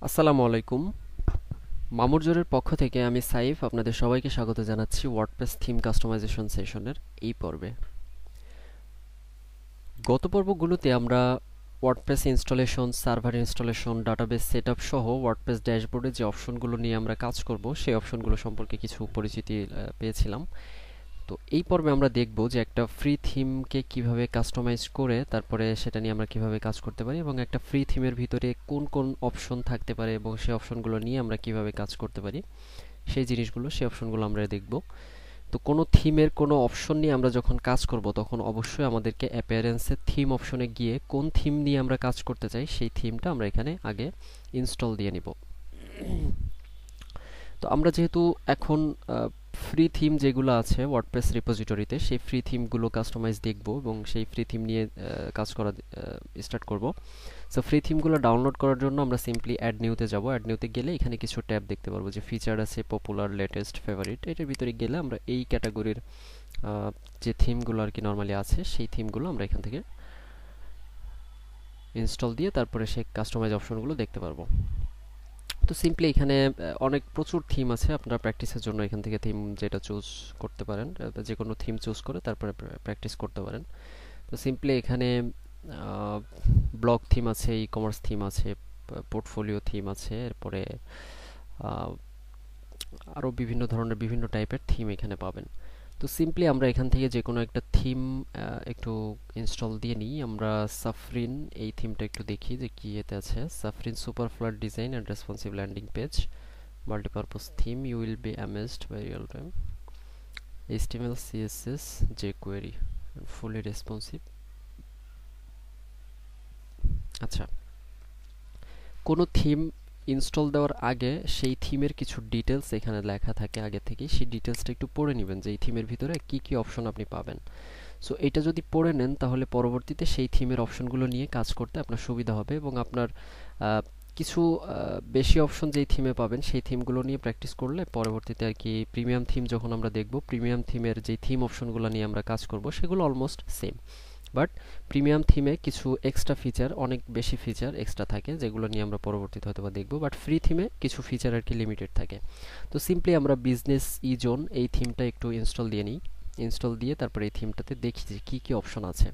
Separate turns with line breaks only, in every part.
আসসালামু আলাইকুম। মামুরজোরের পক্ষ থেকে আমি সাইফ আপনাদের সবাইকে স্বাগত জানাচ্ছি ওয়ার্ডপ্রেস থিম কাস্টমাইজেশন সেশনের এই পর্বে। গত পর্বগুলোতে আমরা WordPress installation, server installation, database setup সহ ওয়ার্ডপ্রেস ড্যাশবোর্ডে যে অপশনগুলো নিয়ে আমরা কাজ করব সেই অপশনগুলো সম্পর্কে কিছু পরিচিতি পেয়েছিলাম। তো এই পর্বে আমরা দেখব যে একটা ফ্রি থিমকে কিভাবে কাস্টমাইজ করে তারপরে সেটা নিয়ে আমরা কিভাবে কাজ করতে পারি এবং একটা ফ্রি থিমের ভিতরে কোন কোন অপশন থাকতে পারে এবং সেই অপশনগুলো নিয়ে আমরা কিভাবে কাজ করতে পারি সেই জিনিসগুলো, সেই অপশনগুলো আমরা দেখব। তো কোনো থিমের কোনো অপশন নিয়ে আমরা যখন কাজ করব তখন অবশ্যই আমাদেরকে অ্যাপিয়ারেন্সের থিম অপশনে গিয়ে কোন থিম নিয়ে আমরা কাজ করতে চাই সেই থিমটা আমরা এখানে আগে ইনস্টল দিয়ে নিব। তো আমরা যেহেতু এখন ফ্রি থিম যেগুলো আছে ওয়ার্ডপ্রেস রিপোজিটরিতে সেই ফ্রি থিমগুলো কাস্টমাইজ দেখব এবং সেই ফ্রি থিম নিয়ে কাজ করা স্টার্ট করব। সো ফ্রি থিমগুলো ডাউনলোড করার জন্য আমরা সিম্পলি অ্যাড নিউতে যাব। অ্যাড নিউতে গেলে এখানে কিছু ট্যাব দেখতে পারবো যে ফিচার আছে, পপুলার, লেটেস্ট, ফেভারিট। এটার ভিতরে গেলে আমরা এই ক্যাটাগরির যে থিমগুলো আর কি নর্মালি আছে সেই থিমগুলো আমরা এখান থেকে ইনস্টল দিয়ে তারপরে সেই কাস্টমাইজ অপশনগুলো দেখতে পারবো। তো সিম্পলি এখানে অনেক প্রচুর থিম আছে, আপনারা প্র্যাকটিসের জন্য এখান থেকে থিম যেটা চুজ করতে পারেন, যে কোনো থিম চুজ করে তারপরে প্র্যাকটিস করতে পারেন। তো সিম্পলি এখানে ব্লগ থিম আছে, ই কমার্স থিম আছে, পোর্টফোলিও থিম আছে, এরপরে আরও বিভিন্ন ধরনের বিভিন্ন টাইপের থিম এখানে পাবেন। তো সিম্পলি আমরা এখান থেকে যে কোনো একটা থিম একটু ইনস্টল দিয়ে নিই। আমরা সাফরিন এই থিমটা একটু দেখি যে কি এতে আছে। সাফরিন super flat design and responsive landing page multipurpose theme, you will be amazed by real time HTML CSS jQuery and fully responsive। আচ্ছা, কোনো থিম ইনস্টল দেওয়ার আগে সেই থিমের কিছু ডিটেলস এখানে লেখা থাকে আগে থেকেই, সেই ডিটেলসটা একটু পড়ে নেবেন যে এই থিমের ভিতরে কি কি অপশন আপনি পাবেন। সো এটা যদি পড়ে নেন তাহলে পরবর্তীতে সেই থিমের অপশনগুলো নিয়ে কাজ করতে আপনার সুবিধা হবে এবং আপনার কিছু বেশি অপশন যেই থিমে পাবেন সেই থিমগুলো নিয়ে প্র্যাকটিস করলে পরবর্তীতে আর কি প্রিমিয়াম থিম যখন আমরা দেখব, প্রিমিয়াম থিমের যেই থিম অপশনগুলো নিয়ে আমরা কাজ করব সেগুলো অলমোস্ট সেম। বাট প্রিমিয়াম থিমে কিছু এক্সট্রা ফিচার, অনেক বেশি ফিচার এক্সট্রা থাকে যেগুলো নিয়ে আমরা পরবর্তীতে হয়তো বা দেখব। বাট ফ্রি থিমে কিছু ফিচার আর কি লিমিটেড থাকে। তো সিম্পলি আমরা বিজনেস ই জোন এই থিমটা একটু ইনস্টল দিয়ে নিই। ইনস্টল দিয়ে তারপরে এই থিমটাতে দেখি যে কি কি অপশন আছে।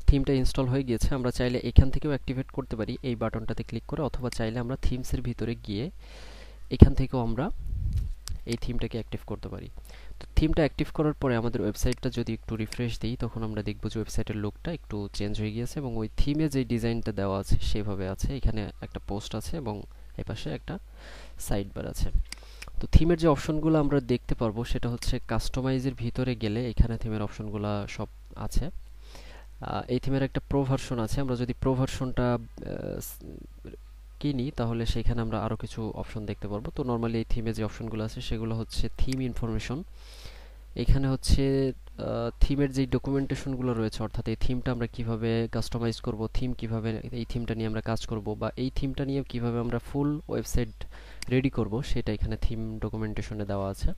থিমটা ইনস্টল হয়ে গিয়েছে। আমরা চাইলে এখান থেকেও অ্যাক্টিভেট করতে পারি এই বাটনটাতে ক্লিক করে, অথবা চাইলে আমরা থিমসের ভিতরে গিয়ে এখান থেকেও আমরা এই থিমটাকে অ্যাক্টিভ করতে পারি। তো থিমটা অ্যাক্টিভ করার পরে আমাদের ওয়েবসাইটটা যদি একটু রিফ্রেশ দিই তখন আমরা দেখব যে ওয়েবসাইটের লুকটা একটু চেঞ্জ হয়ে গিয়েছে এবং ওই থিমে যে ডিজাইনটা দেওয়া আছে সেভাবে আছে। এখানে একটা পোস্ট আছে এবং এপাশে একটা সাইড বার আছে। তো থিমের যে অপশনগুলো আমরা দেখতে পারবো সেটা হচ্ছে কাস্টমাইজের ভিতরে গেলে এখানে থিমের অপশনগুলো সব আছে। এই থিমের একটা প্রো ভার্সন আছে। আমরা যদি প্রো ভার্সনটা কিনি তাহলে সেখানে আমরা আরও কিছু অপশন দেখতে পারবো। তো নর্মালি এই থিমে যে অপশনগুলো আছে সেগুলো হচ্ছে থিম ইনফরমেশন। এখানে হচ্ছে থিমের যেই ডকুমেন্টেশনগুলো রয়েছে, অর্থাৎ এই থিমটা আমরা কিভাবে কাস্টমাইজ করব, থিম কিভাবে এই থিমটা নিয়ে আমরা কাজ করব, বা এই থিমটা নিয়ে কিভাবে আমরা ফুল ওয়েবসাইট রেডি করব সেটা এখানে থিম ডকুমেন্টেশনে দেওয়া আছে।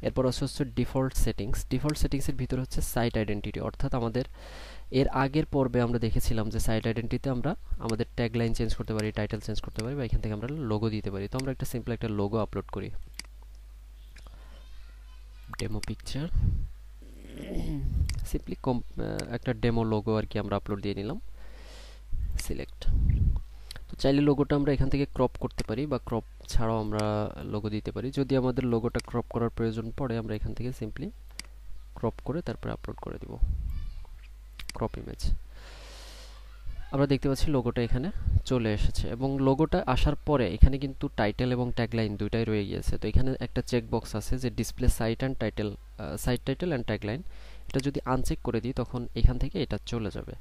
এরপর হচ্ছে ডিফল্ট সেটিংস। ডিফল্ট সেটিংসের ভিতরে হচ্ছে সাইট আইডেন্টিটি, অর্থাৎ আমাদের এর আগের পর্বে আমরা দেখেছিলাম যে সাইট আইডেন্টিটিতে আমরা আমাদের ট্যাগলাইন চেঞ্জ করতে পারি, টাইটেল চেঞ্জ করতে পারি, বা এখান থেকে আমরা লোগো দিতে পারি। তো আমরা একটা সিম্পল একটা লোগো আপলোড করি, ডেমো পিকচার, সিম্পলি একটা ডেমো লোগো আর কি আমরা আপলোড দিয়ে নিলাম। সিলেক্ট। তো চাইলে লোগোটা আমরা এখান থেকে ক্রপ করতে পারি বা ক্রপ ছাড়াও আমরা লোগো দিতে পারি। যদি আমাদের লোগোটা ক্রপ করার প্রয়োজন পড়ে আমরা এখান থেকে সিম্পলি ক্রপ করে তারপরে আপলোড করে দিব, ক্রপ ইমেজ। আমরা দেখতে পাচ্ছি লোগোটা এখানে চলে এসেছে এবং লোগোটা আসার পরে এখানে কিন্তু টাইটেল এবং ট্যাগলাইন দুইটাই রয়ে গিয়েছে। তো এখানে একটা চেক বক্স আছে যে display site and title, site title and tagline. এটা যদি আনচেক করে দিই তখন এখান থেকে এটা চলে যাবে।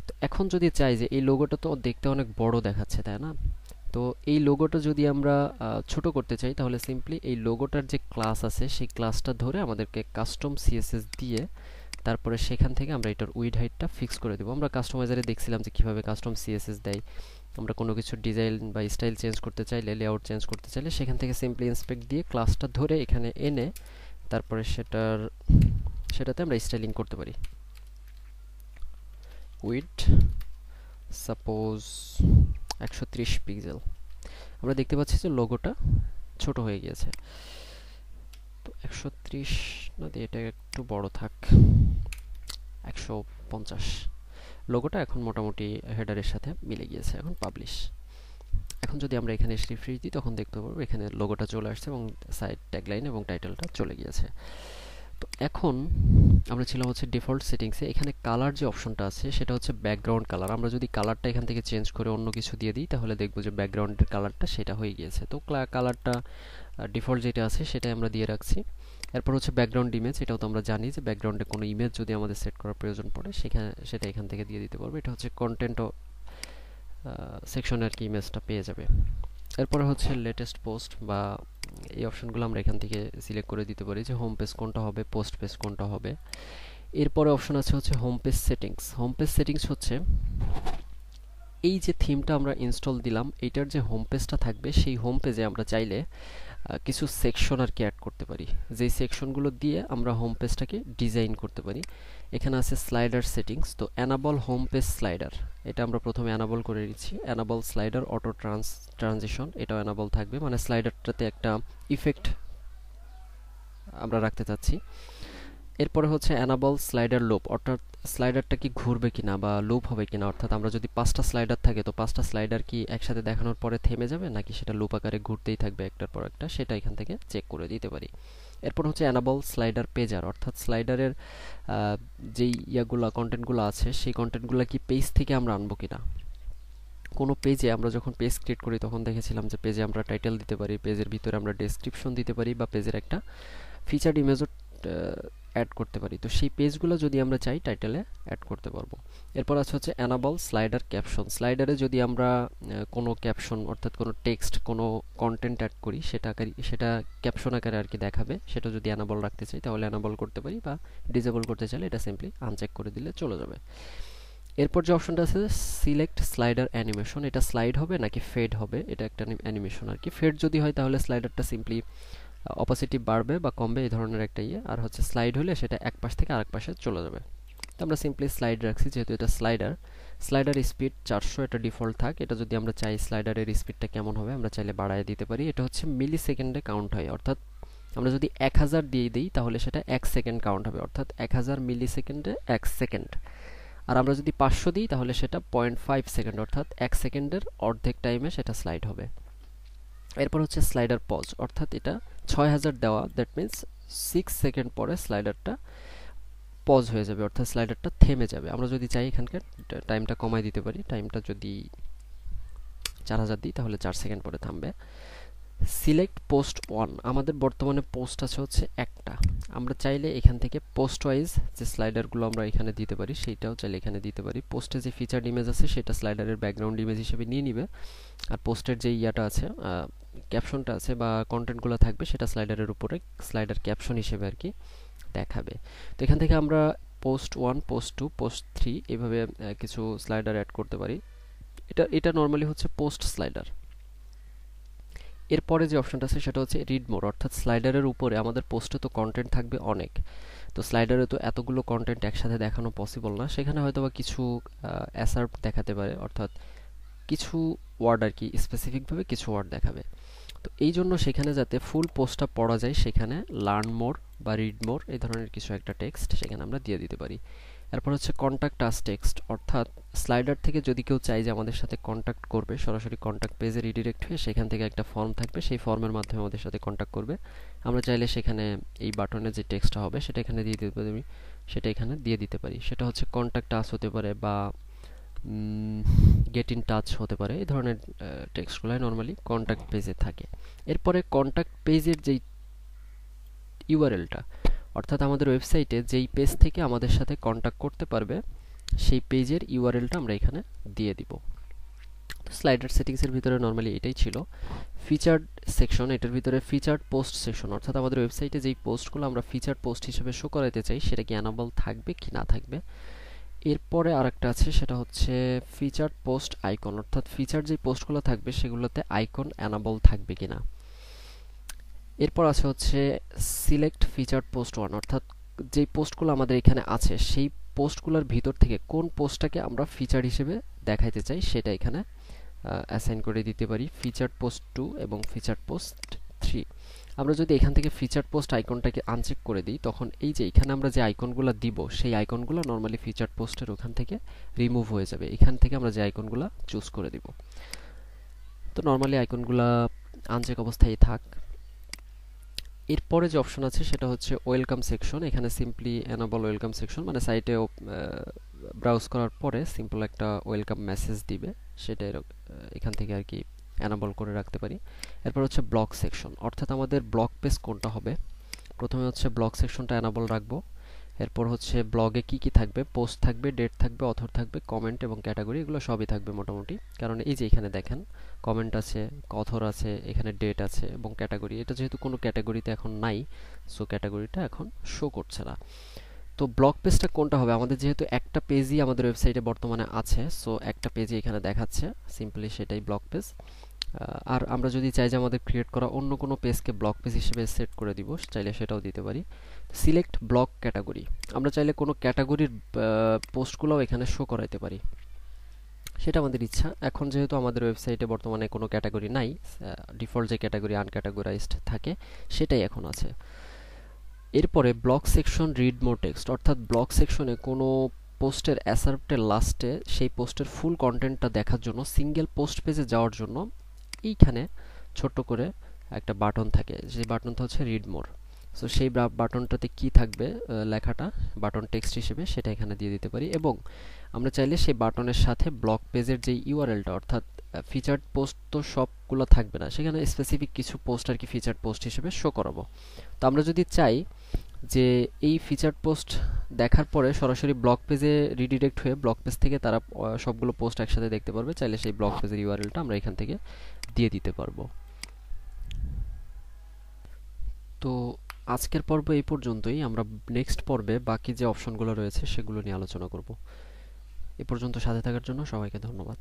তো এখন যদি চাই যে এই লোগোটা তো দেখতে অনেক বড় দেখাচ্ছে, তাই না? তো এই লোগোটা যদি আমরা ছোট করতে চাই তাহলে সিম্পলি এই লোগোটার যে ক্লাস আছে সেই ক্লাসটা ধরে আমাদেরকে কাস্টম সিএসএস দিয়ে তারপরে সেখান থেকে আমরা এটার উইড হাইটটা ফিক্স করে দেবো। আমরা কাস্টমাইজারে দেখছিলাম যে কীভাবে কাস্টম সিএসএস দেয়। আমরা কোনো কিছু ডিজাইন বা স্টাইল চেঞ্জ করতে চাইলে, লেআউট চেঞ্জ করতে চাইলে সেখান থেকে সিম্পলি ইন্সপেক্ট দিয়ে ক্লাসটা ধরে এখানে এনে তারপরে সেটাতে আমরা স্টাইলিং করতে পারি। Width suppose 130 pixel. আমরা দেখতে পাচ্ছি যে লোগোটা ছোট হয়ে গিয়েছে। তো 130 না দিয়ে এটা একটু বড় থাক, 150। লোগোটা এখন মোটামুটি হেডারের সাথে মিলে গিয়েছে। এখন পাবলিশ। এখন যদি আমরা এখানে রিফ্রেশ দিই তখন দেখতে পারবো এখানে লোগোটা চলে আসছে এবং সাইড ট্যাগলাইন এবং টাইটেলটা চলে গিয়েছে। তো এখন আমরা ছিলাম হচ্ছে ডিফল্ট সেটিংসে। এখানে কালার যে অপশনটা আছে সেটা হচ্ছে ব্যাকগ্রাউন্ড কালার। আমরা যদি কালারটা এখান থেকে চেঞ্জ করে অন্য কিছু দিয়ে দিই তাহলে দেখবো যে ব্যাকগ্রাউন্ডের কালারটা সেটা হয়ে গিয়েছে। তো কালারটা ডিফল্ট যেটা আছে সেটাই আমরা দিয়ে রাখছি। এরপর হচ্ছে ব্যাকগ্রাউন্ড ইমেজ। এটাও তো আমরা জানি যে ব্যাকগ্রাউন্ডে কোনো ইমেজ যদি আমাদের সেট করার প্রয়োজন পড়ে সেটা এখান থেকে দিয়ে দিতে পারবো। এটা হচ্ছে কন্টেন্ট সেকশনে আর কি ইমেজটা পেয়ে যাবে। এরপরে হচ্ছে লেটেস্ট পোস্ট বা এই অপশনগুলো আমরা এখান থেকে সিলেক্ট করে দিতে পারি যে হোম পেজ কোনটা হবে, পোস্ট পেজ কোনটা হবে। এরপরে অপশন আছে হচ্ছে home page settings. Home page settings হচ্ছে এই যে থিমটা আমরা ইনস্টল দিলাম এইটার যে হোম পেজটা থাকবে সেই হোম পেজে আমরা চাইলে কিছু সেকশন আর কি অ্যাড করতে পারি, যেই সেকশনগুলো দিয়ে আমরা হোম পেজটাকে ডিজাইন করতে পারি। এখানে আছে স্লাইডার সেটিংস। তো অ্যানাবল হোম পেজ স্লাইডার, এটা আমরা প্রথমে অ্যানাবল করে দিচ্ছি। অ্যানাবল স্লাইডার অটো ট্রানজিশন, এটাও অ্যানাবল থাকবে, মানে স্লাইডারটাতে একটা ইফেক্ট আমরা রাখতে চাচ্ছি। এরপরে হচ্ছে অ্যানাবল স্লাইডার লুপ, অর্থাৎ স্লাইডারটা কি ঘুরবে কিনা বা লুপ হবে কিনা, অর্থাৎ আমরা যদি 5টা স্লাইডার থাকে তো 5টা স্লাইডার কি একসাথে দেখানোর পরে থেমে যাবে নাকি সেটা লুপ আকারে ঘুরতেই থাকবে একটার পর একটা, সেটা এখান থেকে চেক করে দিতে পারি। এরপর হচ্ছে অ্যানাবল স্লাইডার পেজার, অর্থাৎ স্লাইডারের যেই কন্টেন্টগুলো আছে সেই কন্টেন্টগুলো কি পেজ থেকে আমরা আনবো কিনা। কোনো পেজে আমরা যখন পেজ ক্রিয়েট করি তখন দেখেছিলাম যে পেজে আমরা টাইটেল দিতে পারি, পেজের ভিতরে আমরা ডেসক্রিপশন দিতে পারি বা পেজের একটা ফিচার্ড ইমেজও অ্যাড করতে পারি। তো সেই পেজগুলো যদি আমরা চাই টাইটেলে অ্যাড করতে পারবো। এরপর আছে হচ্ছে অ্যানাবল স্লাইডার ক্যাপশন। স্লাইডারে যদি আমরা কোনো ক্যাপশন অর্থাৎ কোনো টেক্সট কোনো কন্টেন্ট অ্যাড করি সেটা ক্যাপশন আকারে আর কি দেখাবে, সেটা যদি অ্যানাবল রাখতে চাই তাহলে অ্যানাবল করতে পারি, বা ডিসেবল করতে চাইলে এটা সিম্পলি আনচেক করে দিলে চলে যাবে। এরপর যে অপশনটা আছে সিলেক্ট স্লাইডার অ্যানিমেশন, এটা স্লাইড হবে নাকি ফেড হবে, এটা একটা অ্যানিমেশন আর কি। ফেড যদি হয় তাহলে স্লাইডারটা সিম্পলি অপাসিটি বাড়বে বা কমবে এই ধরনের একটা আর হচ্ছে স্লাইড হলে সেটা এক পাশ থেকে আরেক পাশে চলে যাবে। তো আমরা সিম্পলি স্লাইড রাখছি যেহেতু এটা স্লাইডার স্পিড 400, এটা ডিফল্ট থাক। এটা যদি আমরা চাই স্লাইডারের স্পিডটা কেমন হবে আমরা চাইলে বাড়ায় দিতে পারি। এটা হচ্ছে মিলি সেকেন্ডে কাউন্ট হয়, অর্থাৎ আমরা যদি 1000 দিয়ে দিই তাহলে সেটা 1 সেকেন্ড কাউন্ট হবে, অর্থাৎ 1000 মিলি সেকেন্ডে 1 সেকেন্ড। আর আমরা যদি 500 দিই তাহলে সেটা 0.5 সেকেন্ড, অর্থাৎ 1 সেকেন্ডের অর্ধেক টাইমে সেটা স্লাইড হবে। এরপর হচ্ছে স্লাইডার পজ, অর্থাৎ এটা 6000 দেওয়া, দ্যাট মিন্স 6 সেকেন্ড পরে স্লাইডারটা পজ হয়ে যাবে, অর্থাৎ স্লাইডারটা থেমে যাবে। আমরা যদি চাই এখানকার টাইমটা কমাই দিতে পারি, টাইমটা যদি 4000 দিই তাহলে 4 সেকেন্ড পরে থামবে। সিলেক্ট পোস্ট 1, আমাদের বর্তমানে পোস্ট আছে হচ্ছে একটা, আমরা চাইলে এখান থেকে পোস্ট ওয়াইজ যে স্লাইডারগুলো আমরা এখানে দিতে পারি সেইটাও চাইলে এখানে দিতে পারি। পোস্টে যে ফিচার্ড ইমেজ আছে সেটা স্লাইডারের ব্যাকগ্রাউন্ড ইমেজ হিসেবে নিয়ে নিবে, আর পোস্টের যে ইয়াটা আছে ক্যাপশনটা আছে বা কন্টেন্টগুলো থাকবে সেটা স্লাইডারের উপরে স্লাইডার ক্যাপশন হিসেবে আর কি দেখাবে। তো এখান থেকে আমরা পোস্ট 1, পোস্ট 2, পোস্ট 3 এভাবে কিছু স্লাইডার অ্যাড করতে পারি। এটা নর্মালি হচ্ছে পোস্ট স্লাইডার। এরপরে যে অপশনটা আছে সেটা হচ্ছে রিড মোর, অর্থাৎ স্লাইডারের উপরে আমাদের পোস্টে তো কন্টেন্ট থাকবে অনেক, তো স্লাইডারে তো এতগুলো কন্টেন্ট একসাথে দেখানো পসিবল না, সেখানে হয়তো বা কিছু অ্যাসার্ট দেখাতে পারে, অর্থাৎ কিছু ওয়ার্ড আর কি স্পেসিফিকভাবে কিছু ওয়ার্ড দেখাবে। তো এই জন্য সেখানে যাতে ফুল পোস্টটা পড়া যায় সেখানে লার্ন মোর বা রিড মোর এই ধরনের কিছু একটা টেক্সট সেখানে আমরা দিয়ে দিতে পারি। এরপর হচ্ছে কন্ট্যাক্ট আস টেক্সট, অর্থাৎ স্লাইডার থেকে যদি কেউ চাই যে আমাদের সাথে কন্ট্যাক্ট করবে, সরাসরি কন্ট্যাক্ট পেজে রিডিরেক্ট হয়ে সেখান থেকে একটা ফর্ম থাকবে, সেই ফর্মের মাধ্যমে আমাদের সাথে কন্ট্যাক্ট করবে। আমরা চাইলে সেখানে এই বাটনে যে টেক্সটটা হবে সেটা এখানে দিয়ে দিতে পারি, সেটা এখানে দিয়ে দিতে পারি। সেটা হচ্ছে কন্ট্যাক্ট আস হতে পারে বা গেট ইন টাচ হতে পারে, এই ধরনের টেক্সটগুলো নরমালি কন্ট্যাক্ট পেজে থাকে। এরপরে কন্ট্যাক্ট পেজের যেই ইউআরএলটা, অর্থাৎ আমাদের ওয়েবসাইটে যেই পেজ থেকে আমাদের সাথে কন্ট্যাক্ট করতে পারবে সেই পেজের ইউআরএলটা আমরা এখানে দিয়ে দিব। স্লাইডার সেটিংসের ভিতরে নরমালি এটাই ছিল। ফিচার্ড সেকশন, এটার ভিতরে ফিচার্ড পোস্ট সেকশন, অর্থাৎ আমাদের ওয়েবসাইটে যেই পোস্টগুলো আমরা ফিচার্ড পোস্ট হিসেবে শো করাতে চাই সেটা কি অ্যানাবল থাকবে কি না থাকবে। এরপরে আরেকটা আছে সেটা হচ্ছে ফিচার্ড পোস্ট আইকন, অর্থাৎ ফিচার্ড যে পোস্টগুলো থাকবে সেগুলোতে আইকন অ্যানাবল থাকবে কিনা। এরপর আছে হচ্ছে সিলেক্ট ফিচার্ড পোস্ট 1, অর্থাৎ যেই পোস্টগুলো আমাদের এখানে আছে সেই পোস্টগুলোর ভিতর থেকে কোন পোস্টটাকে আমরা ফিচার হিসেবে দেখাইতে চাই সেটা এখানে অ্যাসাইন করে দিতে পারি ফিচার্ড পোস্ট 2 এবং ফিচার্ড পোস্ট 3। আমরা যদি এখান থেকে ফিচার্ড পোস্ট আইকনটাকে আনচেক করে দিই তখন এই যে এখানে আমরা যে আইকনগুলো দিব সেই আইকনগুলো নরমালি ফিচার্ড পোস্টের ওখান থেকে রিমুভ হয়ে যাবে। এখান থেকে আমরা যে আইকনগুলো চুজ করে দিব। তো নরমালি আইকনগুলো আনচেক অবস্থায় থাক। এরপরে যে অপশন আছে সেটা হচ্ছে ওয়েলকাম সেকশন। এখানে সিম্পলি এনাবল ওয়েলকাম সেকশন, মানে সাইটে ব্রাউজ করার পরে সিম্পল একটা ওয়েলকাম মেসেজ দিবে, সেটা এখান থেকে আর কি এনাবল করে রাখতে পারি। এরপর হচ্ছে ব্লগ সেকশন, অর্থাৎ আমাদের ব্লগ পেজ কোনটা হবে। প্রথমে হচ্ছে ব্লগ সেকশনটা এনাবল রাখবো। এরপর হচ্ছে ব্লগে কি কি থাকবে, পোস্ট থাকবে, ডেট থাকবে, অথর থাকবে, কমেন্ট এবং ক্যাটাগরি, এগুলো সবই থাকবে মোটামুটি। কারণ এই যে এখানে দেখেন কমেন্ট আছে, অথর আছে, এখানে ডেট আছে এবং ক্যাটাগরি। এটা যেহেতু কোনো ক্যাটাগরিতে এখন নাই, সো ক্যাটাগরিটা এখন শো করছে না। তো ব্লগ পেজটা কোনটা হবে, আমাদের যেহেতু একটা পেজই আমাদের ওয়েবসাইটে বর্তমানে আছে, সো একটা পেজই এখানে দেখাচ্ছে, সিম্পলি সেটাই ব্লগ পেজ। আর আমরা যদি চাই যে আমাদের ক্রিয়েট করা অন্য কোনো পেজকে ব্লগ পেজ হিসেবে সেট করে দিব, চাইলে সেটাও দিতে পারি। সিলেক্ট ব্লগ ক্যাটাগরি, আমরা চাইলে কোনো ক্যাটাগরির পোস্টগুলোও এখানে শো করাইতে পারি, সেটা আমাদের ইচ্ছা। এখন যেহেতু আমাদের ওয়েবসাইটে বর্তমানে কোনো ক্যাটাগরি নাই, ডিফল্ট যে ক্যাটাগরি আনক্যাটাগরাইজড থাকে সেটাই এখন আছে। এরপরে blog section read more text, অর্থাৎ ব্লগ সেকশনে কোনো পোস্টের অ্যাসার্টের লাস্টে সেই পোস্টের ফুল কন্টেন্টটা দেখার জন্য, সিঙ্গেল পোস্ট পেজে যাওয়ার জন্য এইখানে ছোট্ট করে একটা বাটন থাকে, যে বাটনটা হচ্ছে রিড মোর। সো সেই বাটনটাতে কি থাকবে লেখাটা বাটন টেক্সট হিসেবে, সেটা এখানে দিয়ে দিতে পারি। এবং আমরা চাইলে সেই বাটনের সাথে ব্লগ পেজের যে ইউআরএলটা, অর্থাৎ ফিচার্ড পোস্ট তো সবগুলো থাকবে না, সেখানে স্পেসিফিক কিছু পোস্ট আর কি ফিচার্ড পোস্ট হিসেবে শো করাবো। তো আমরা যদি চাই যে এই ফিচার্ড পোস্ট দেখার পরে সরাসরি ব্লগ পেজে রিডিরেক্ট হয়ে ব্লগ পেজ থেকে তারা সবগুলো পোস্ট একসাথে দেখতে পারবে, চাইলে সেই ব্লগ পেজের ইউআরএলটা আমরা এখান থেকে দিয়ে দিতে পারবো। তো আজকের পর্ব এই পর্যন্তই। আমরা নেক্সট পর্বে বাকি যে অপশনগুলো রয়েছে সেগুলো নিয়ে আলোচনা করব। এ পর্যন্ত সাথে থাকার জন্য সবাইকে ধন্যবাদ।